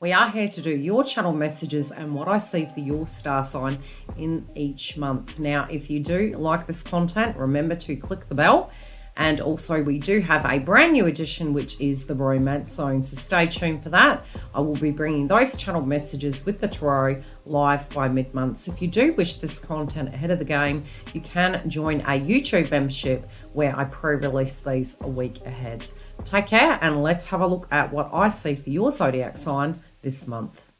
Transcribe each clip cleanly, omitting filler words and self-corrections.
We are here to do your channel messages and what I see for your star sign in each month. Now, if you do like this content, remember to click the bell. And also we do have a brand new edition, which is the Romance Zone. So stay tuned for that. I will be bringing those channel messages with the tarot live by mid-month. So if you do wish this content ahead of the game, you can join a YouTube membership where I pre-release these a week ahead. Take care, and let's have a look at what I see for your zodiac sign this month.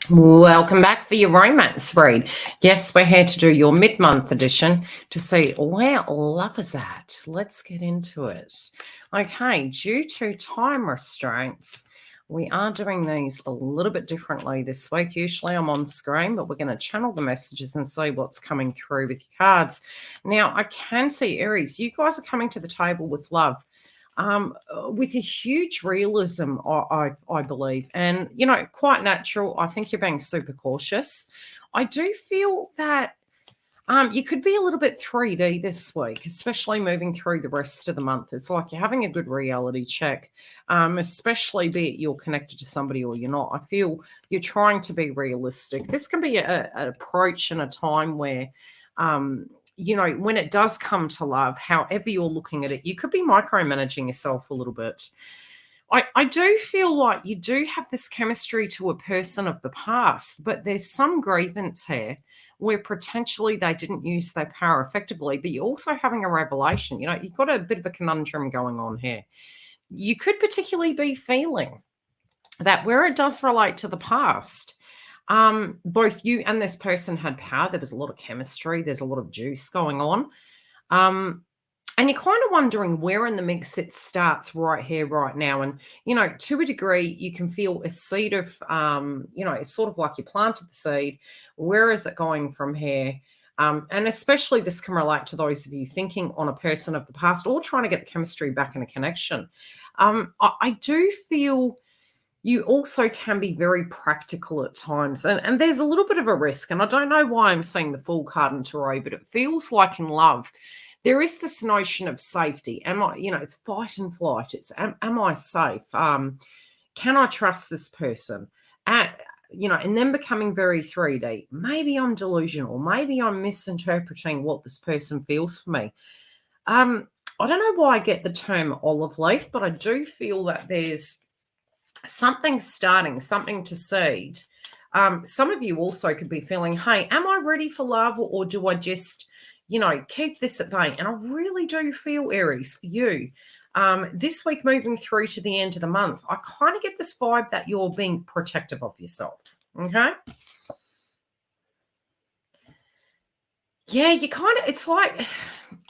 Welcome back for your romance read. Yes, we're here to do your mid-month edition to see where love is at. Let's get into it. Okay, due to time restraints, we are doing these a little bit differently this week. Usually I'm on screen, but we're going to channel the messages and see what's coming through with your cards. Now, I can see, Aries, you guys are coming to the table with love. With a huge realism, I believe, and quite natural. I think you're being super cautious. I do feel that you could be a little bit 3D this week, especially moving through the rest of the month. It's like you're having a good reality check, especially be it you're connected to somebody or you're not. I feel you're trying to be realistic. This can be an approach and a time where when it does come to love, however you're looking at it, you could be micromanaging yourself a little bit. I do feel like you do have this chemistry to a person of the past, but there's some grievance here where potentially they didn't use their power effectively, but you're also having a revelation. You've got a bit of a conundrum going on here. You could particularly be feeling that where it does relate to the past, both you and this person had power. There was a lot of chemistry. There's a lot of juice going on. And you're kind of wondering where in the mix it starts right here, right now. And, to a degree, you can feel a seed of, it's sort of like you planted the seed. Where is it going from here? And especially this can relate to those of you thinking on a person of the past or trying to get the chemistry back in a connection. I do feel you also can be very practical at times. And there's a little bit of a risk. And I don't know why I'm saying the Fool card in tarot, but it feels like in love, there is this notion of safety. Am I, it's fight and flight. It's, am I safe? Can I trust this person? And then becoming very 3D. Maybe I'm delusional. Maybe I'm misinterpreting what this person feels for me. I don't know why I get the term olive leaf, but I do feel that there's something starting, something to seed. Some of you also could be feeling, hey, am I ready for love, or do I just, keep this at bay? And I really do feel, Aries, for you, this week moving through to the end of the month, I kind of get this vibe that you're being protective of yourself, okay? Yeah, you kind of, it's like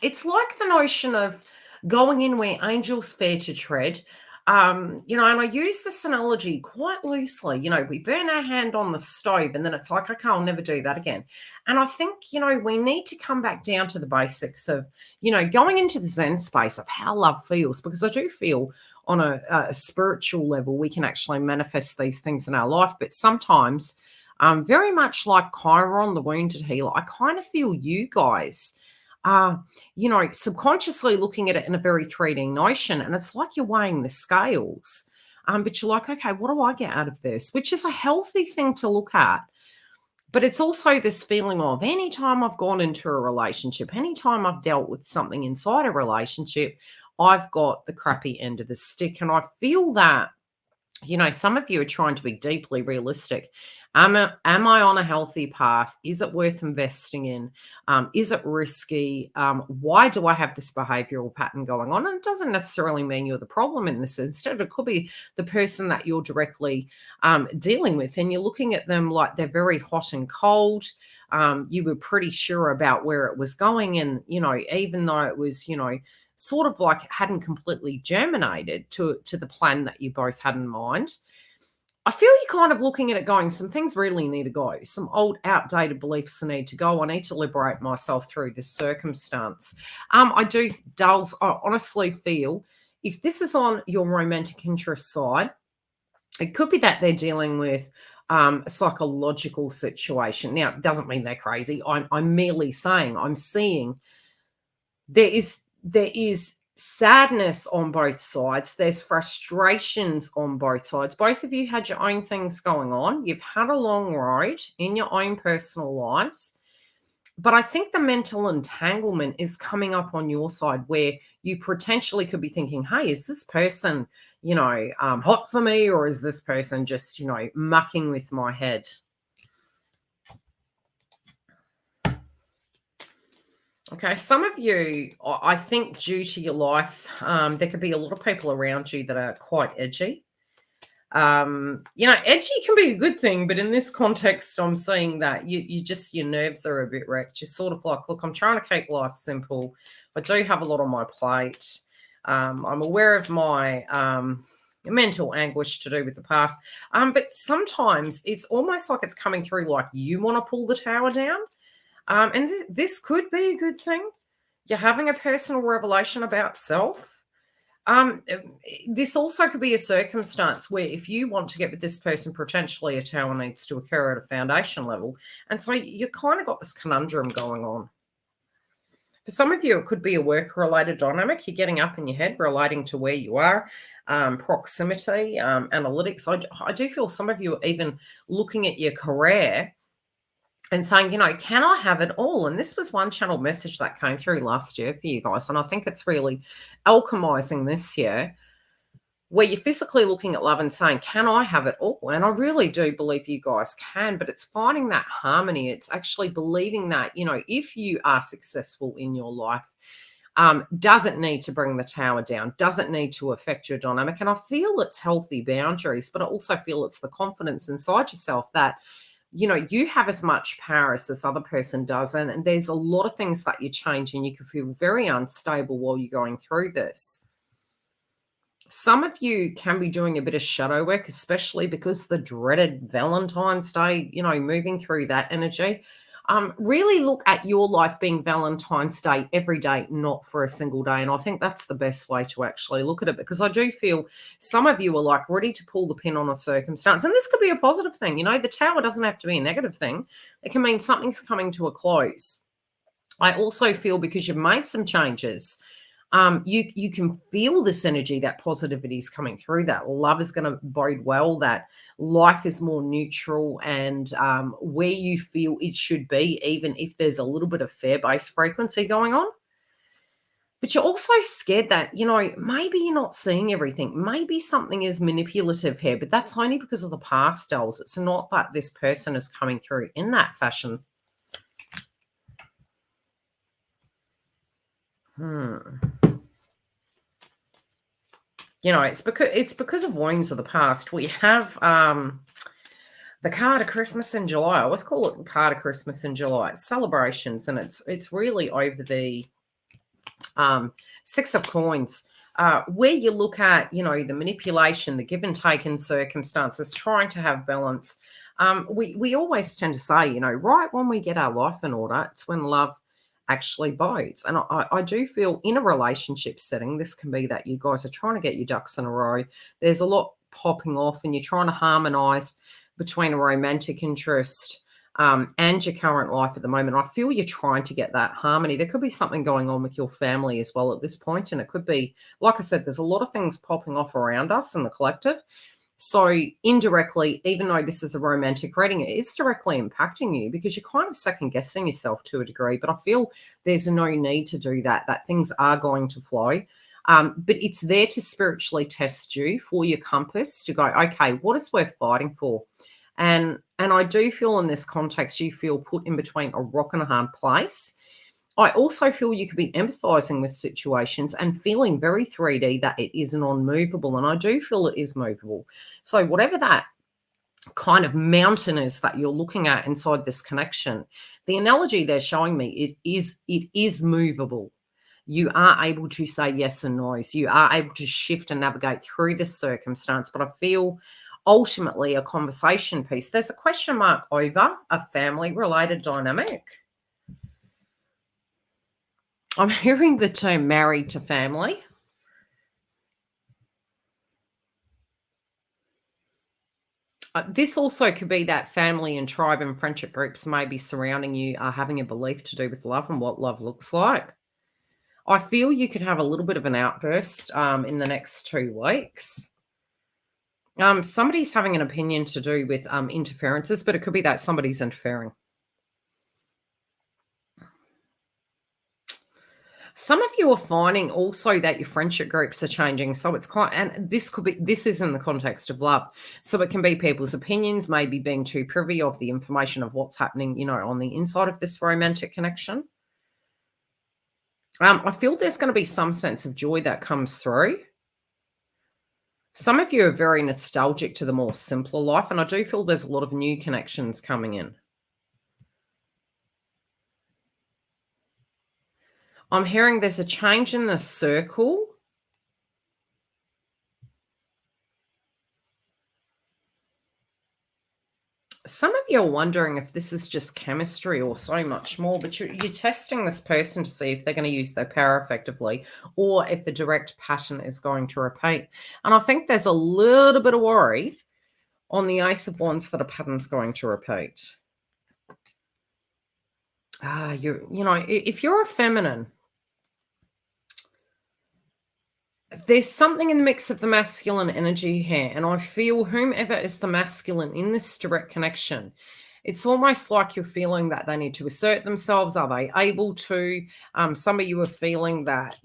the notion of going in where angels fear to tread. And I use this analogy quite loosely. We burn our hand on the stove and then it's like, okay, I'll never do that again. And I think, we need to come back down to the basics of, going into the Zen space of how love feels, because I do feel on a spiritual level, we can actually manifest these things in our life. But sometimes, very much like Chiron, the wounded healer, I kind of feel you guys subconsciously looking at it in a very 3D notion. And it's like you're weighing the scales. But you're like, okay, what do I get out of this? Which is a healthy thing to look at. But it's also this feeling of anytime I've gone into a relationship, anytime I've dealt with something inside a relationship, I've got the crappy end of the stick. And I feel that, some of you are trying to be deeply realistic. Am I on a healthy path? Is it worth investing in? Is it risky? Why do I have this behavioral pattern going on? And it doesn't necessarily mean you're the problem in this instance. It could be the person that you're directly dealing with, and you're looking at them like they're very hot and cold. You were pretty sure about where it was going. And, even though it was, sort of like it hadn't completely germinated to the plan that you both had in mind, I feel you're kind of looking at it going, some things really need to go. Some old outdated beliefs need to go. I need to liberate myself through this circumstance. I honestly feel if this is on your romantic interest side, it could be that they're dealing with a psychological situation. Now, it doesn't mean they're crazy. I'm merely saying, I'm seeing there is sadness on both sides. There's frustrations on both sides. Both of you had your own things going on. You've had a long road in your own personal lives. But I think the mental entanglement is coming up on your side where you potentially could be thinking, hey, is this person, hot for me? Or is this person just, mucking with my head? Okay, some of you, I think, due to your life, there could be a lot of people around you that are quite edgy. Edgy can be a good thing, but in this context, I'm seeing that your nerves are a bit wrecked. You're sort of like, look, I'm trying to keep life simple. I do have a lot on my plate. I'm aware of my mental anguish to do with the past. But sometimes it's almost like it's coming through like you want to pull the tower down. And this could be a good thing. You're having a personal revelation about self. This also could be a circumstance where if you want to get with this person, potentially a tower needs to occur at a foundation level. And so you kind of got this conundrum going on. For some of you, it could be a work-related dynamic. You're getting up in your head relating to where you are, proximity, analytics. I do feel some of you are even looking at your career and saying, can I have it all? And this was one channel message that came through last year for you guys. And I think it's really alchemizing this year, where you're physically looking at love and saying, can I have it all? And I really do believe you guys can, but it's finding that harmony. It's actually believing that, if you are successful in your life, doesn't need to bring the tower down, doesn't need to affect your dynamic. And I feel it's healthy boundaries, but I also feel it's the confidence inside yourself that, you have as much power as this other person does. And there's a lot of things that you change and you can feel very unstable while you're going through this. Some of you can be doing a bit of shadow work, especially because the dreaded Valentine's Day, moving through that energy. Really look at your life being Valentine's Day every day, not for a single day. And I think that's the best way to actually look at it, because I do feel some of you are like ready to pull the pin on a circumstance. And this could be a positive thing. The tower doesn't have to be a negative thing. It can mean something's coming to a close. I also feel because you've made some changes, you can feel this energy, that positivity is coming through, that love is going to bode well, that life is more neutral and where you feel it should be, even if there's a little bit of fear-based frequency going on. But you're also scared that, maybe you're not seeing everything. Maybe something is manipulative here, but that's only because of the pastels. It's not that this person is coming through in that fashion. It's because of wounds of the past. We have the card of Christmas in July. I always call it the card of Christmas in July. It's celebrations, and it's really over the Six of Coins, where you look at, the manipulation, the give and take in circumstances, trying to have balance. We always tend to say, right when we get our life in order, it's when love actually bodes. And I do feel in a relationship setting, this can be that you guys are trying to get your ducks in a row. There's a lot popping off and you're trying to harmonize between a romantic interest and your current life at the moment. I feel you're trying to get that harmony. There could be something going on with your family as well at this point. And it could be, like I said, there's a lot of things popping off around us in the collective. So indirectly, even though this is a romantic reading, it is directly impacting you because you're kind of second guessing yourself to a degree. But I feel there's no need to do that things are going to flow. But it's there to spiritually test you for your compass to go, okay, what is worth fighting for? And I do feel in this context, you feel put in between a rock and a hard place. I also feel you could be empathizing with situations and feeling very 3D that it is non-movable. And I do feel it is movable. So whatever that kind of mountain is that you're looking at inside this connection, the analogy they're showing me, it is movable. You are able to say yes and no's. You are able to shift and navigate through this circumstance. But I feel ultimately a conversation piece. There's a question mark over a family-related dynamic. I'm hearing the term married to family. This also could be that family and tribe and friendship groups maybe surrounding you are having a belief to do with love and what love looks like. I feel you could have a little bit of an outburst in the next 2 weeks. Somebody's having an opinion to do with interferences, but it could be that somebody's interfering. Some of you are finding also that your friendship groups are changing. So it's quite, and this is in the context of love. So it can be people's opinions, maybe being too privy of the information of what's happening, on the inside of this romantic connection. I feel there's going to be some sense of joy that comes through. Some of you are very nostalgic to the more simpler life, and I do feel there's a lot of new connections coming in. I'm hearing there's a change in the circle. Some of you are wondering if this is just chemistry or so much more, but you're testing this person to see if they're going to use their power effectively or if the direct pattern is going to repeat. And I think there's a little bit of worry on the Ace of Wands that a pattern's going to repeat. If you're a feminine, there's something in the mix of the masculine energy here, and I feel whomever is the masculine in this direct connection, it's almost like you're feeling that they need to assert themselves. Are they able to? Some of you are feeling that,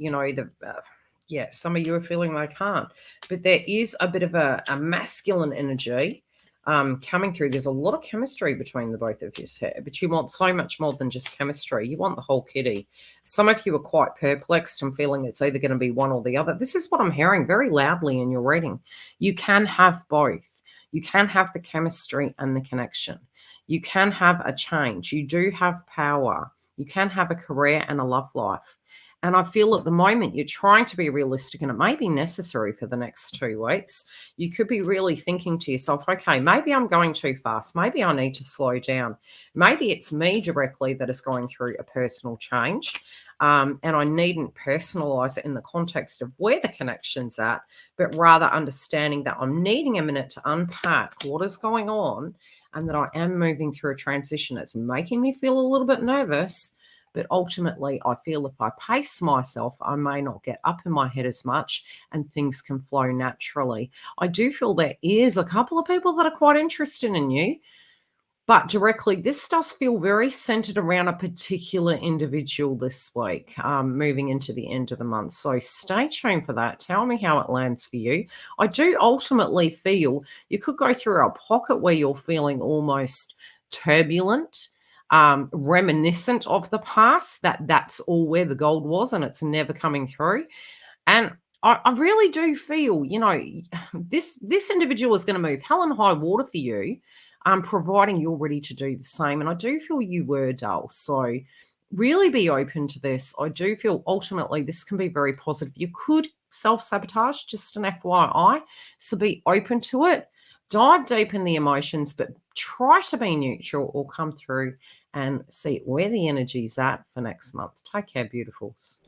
some of you are feeling they can't. But there is a bit of a masculine energy coming through. There's a lot of chemistry between the both of you here, but you want so much more than just chemistry. You want the whole kitty. Some of you are quite perplexed and feeling it's either going to be one or the other. This is what I'm hearing very loudly in your reading. You can have both. You can have the chemistry and the connection. You can have a change. You do have power. You can have a career and a love life. And I feel at the moment you're trying to be realistic, and it may be necessary for the next 2 weeks. You could be really thinking to yourself, okay, maybe I'm going too fast. Maybe I need to slow down. Maybe it's me directly that is going through a personal change. And I needn't personalize it in the context of where the connection's at, but rather understanding that I'm needing a minute to unpack what is going on and that I am moving through a transition. It's making me feel a little bit nervous. But ultimately, I feel if I pace myself, I may not get up in my head as much and things can flow naturally. I do feel there is a couple of people that are quite interested in you, but directly, this does feel very centered around a particular individual this week, moving into the end of the month. So stay tuned for that. Tell me how it lands for you. I do ultimately feel you could go through a pocket where you're feeling almost turbulent, reminiscent of the past, that's all where the gold was and it's never coming through. And I really do feel, this individual is going to move hell and high water for you, providing you're ready to do the same. And I do feel you were dull. So really be open to this. I do feel ultimately this can be very positive. You could self-sabotage, just an FYI. So be open to it. Dive deep in the emotions, but try to be neutral or come through and see where the energy's at for next month. Take care, beautifuls.